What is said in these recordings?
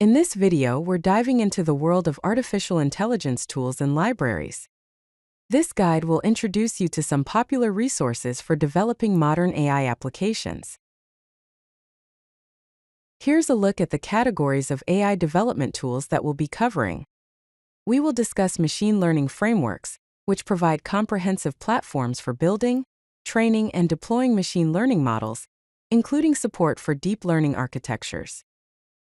In this video, we're diving into the world of artificial intelligence tools and libraries. This guide will introduce you to some popular resources for developing modern AI applications. Here's a look at the categories of AI development tools that we'll be covering. We will discuss machine learning frameworks, which provide comprehensive platforms for building, training, and deploying machine learning models, including support for deep learning architectures.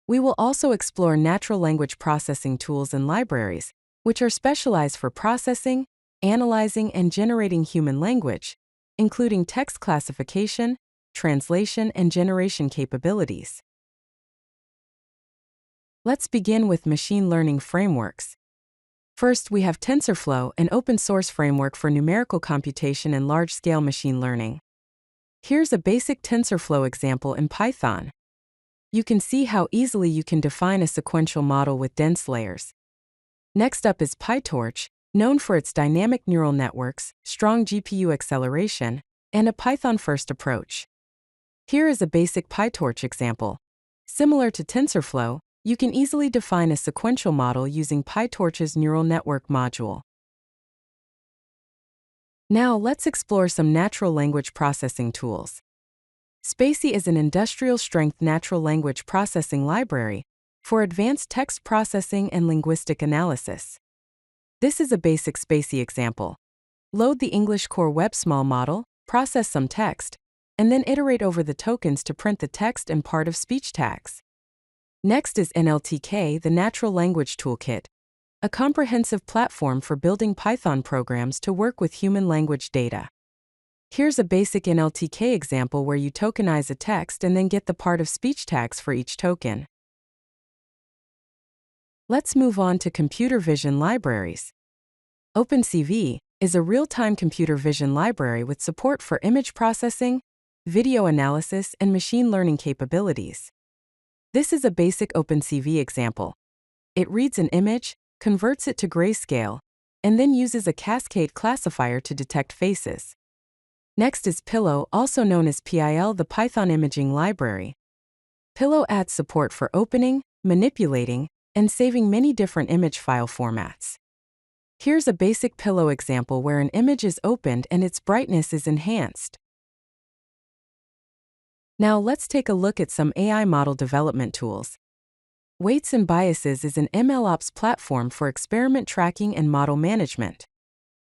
We will also explore natural language processing tools and libraries, which are specialized for processing, analyzing, and generating human language, including text classification, translation, and generation capabilities. Let's begin with machine learning frameworks. First, we have TensorFlow, an open-source framework for numerical computation and large-scale machine learning. Here's a basic TensorFlow example in Python. You can see how easily you can define a sequential model with dense layers. Next up is PyTorch, known for its dynamic neural networks, strong GPU acceleration, and a Python-first approach. Here is a basic PyTorch example. Similar to TensorFlow, you can easily define a sequential model using PyTorch's neural network module. Now let's explore some natural language processing tools. spaCy is an industrial-strength natural language processing library for advanced text processing and linguistic analysis. This is a basic spaCy example. Load the English Core Web Small Model, process some text, and then iterate over the tokens to print the text and part-of-speech tags. Next is NLTK, the Natural Language Toolkit, a comprehensive platform for building Python programs to work with human language data. Here's a basic NLTK example where you tokenize a text and then get the part-of-speech tags for each token. Let's move on to computer vision libraries. OpenCV is a real-time computer vision library with support for image processing, video analysis, and machine learning capabilities. This is a basic OpenCV example. It reads an image, converts it to grayscale, and then uses a cascade classifier to detect faces. Next is Pillow, also known as PIL, the Python imaging library. Pillow adds support for opening, manipulating, and saving many different image file formats. Here's a basic Pillow example where an image is opened and its brightness is enhanced. Now let's take a look at some AI model development tools. Weights and Biases is an MLOps platform for experiment tracking and model management.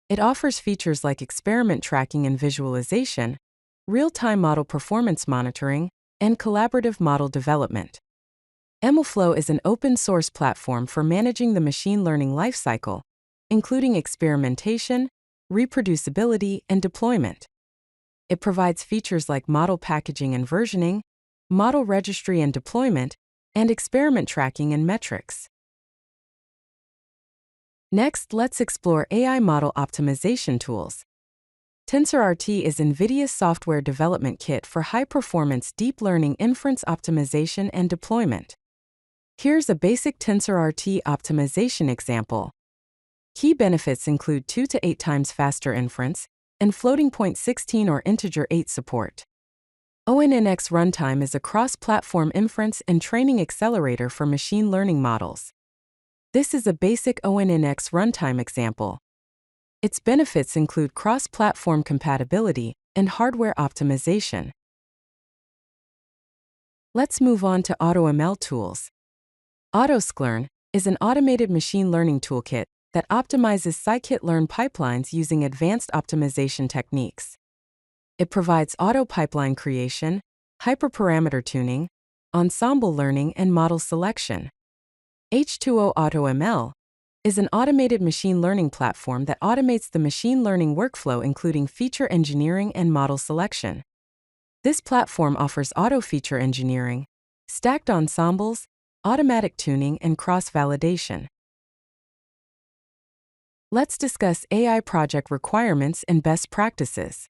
It offers features like experiment tracking and visualization, real-time model performance monitoring, and collaborative model development. MLflow is an open-source platform for managing the machine learning lifecycle, including experimentation, reproducibility, and deployment. It provides features like model packaging and versioning, model registry and deployment, and experiment tracking and metrics. Next, let's explore AI model optimization tools. TensorRT is NVIDIA's software development kit for high-performance deep learning inference optimization and deployment. Here's a basic TensorRT optimization example. Key benefits include 2 to 8 times faster inference and floating point 16 or integer 8 support. ONNX Runtime is a cross-platform inference and training accelerator for machine learning models. This is a basic ONNX Runtime example. Its benefits include cross-platform compatibility and hardware optimization. Let's move on to AutoML Tools. Auto-Sklearn is an automated machine learning toolkit that optimizes scikit-learn pipelines using advanced optimization techniques. It provides auto pipeline creation, hyperparameter tuning, ensemble learning, and model selection. H2O AutoML is an automated machine learning platform that automates the machine learning workflow, including feature engineering and model selection. This platform offers auto-feature engineering, stacked ensembles, automatic tuning, and cross-validation. Let's discuss AI project requirements and best practices.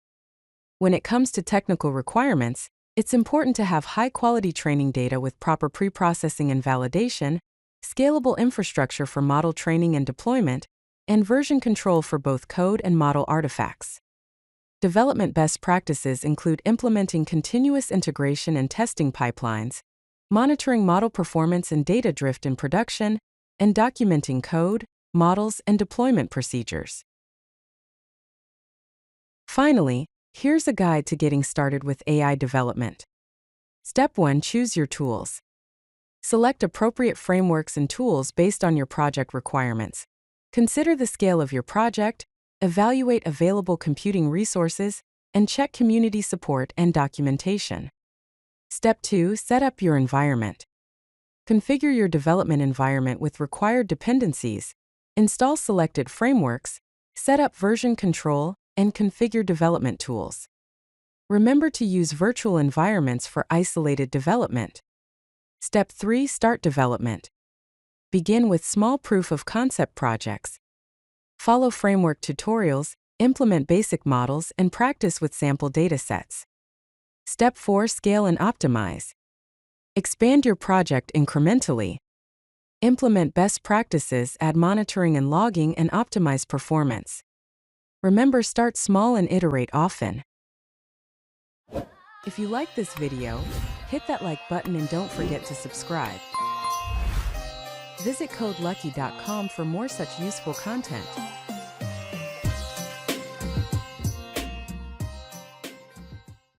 When it comes to technical requirements, it's important to have high-quality training data with proper pre-processing and validation, scalable infrastructure for model training and deployment, and version control for both code and model artifacts. Development best practices include implementing continuous integration and testing pipelines, monitoring model performance and data drift in production, and documenting code, models, and deployment procedures. Finally, here's a guide to getting started with AI development. Step 1. Choose your tools. Select appropriate frameworks and tools based on your project requirements. Consider the scale of your project, evaluate available computing resources, and check community support and documentation. Step 2. Set up your environment. Configure your development environment with required dependencies, install selected frameworks, set up version control, and configure development tools. Remember to use virtual environments for isolated development. Step 3. Start development. Begin with small proof-of-concept projects. Follow framework tutorials, implement basic models, and practice with sample datasets. Step 4. Scale and optimize. Expand your project incrementally. Implement best practices, add monitoring and logging, and optimize performance. Remember, start small and iterate often. If you like this video, hit that like button and don't forget to subscribe. Visit codelucky.com for more such useful content.